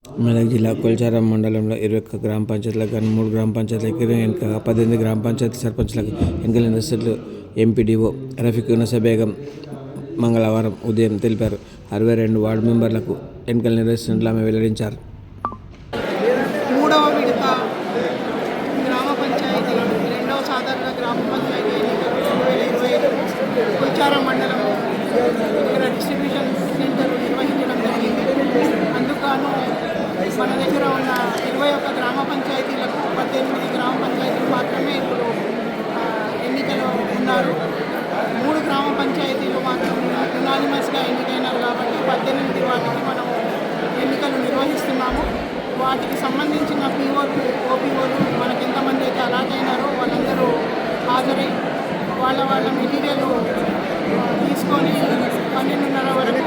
మెదక్ జిల్లా కొల్చారం మండలంలో 21 గ్రామ పంచాయతీలకు గాను 3 గ్రామ పంచాయతీలకు ఎన్నికగా 18 గ్రామ పంచాయతీ సర్పంచ్లకు ఎన్నికల నిర్వహిస్తున్నట్లు ఎంపీడీఓ రఫీకున్నీసా బేగం మంగళవారం ఉదయం తెలిపారు. 62 వార్డు మెంబర్లకు ఎన్నికలు నిర్వహిస్తున్నట్లు ఆమె వెల్లడించారు. మూడవ విడత గ్రామ పంచాయతీ రెండవ సాధారణ గ్రామ పంచాయతీ ఎన్నికలు 2025 కొల్చారం మండలం ఇక్కడ డిస్ట్రిబ్యూషన్ సెంటర్ నిర్వహించడం జరిగింది. అందుకు మన దగ్గర ఉన్న 21 గ్రామ పంచాయతీలకు 18 గ్రామ పంచాయతీలు మాత్రమే ఇప్పుడు ఎన్నికలు ఉన్నారు. 3 గ్రామ పంచాయతీలు మాత్రం యునానిమస్గా ఎన్నికైనారు కాబట్టి 18 వాటికి మనం ఎన్నికలు నిర్వహిస్తున్నాము. వాటికి సంబంధించిన పీఓలు ఓపీఓలు మనకు ఎంతమంది అయితే అలాట్ అయినారో వాళ్ళందరూ హాజరై వాళ్ళ మెటీరియల్ తీసుకొని 12:30 వరకు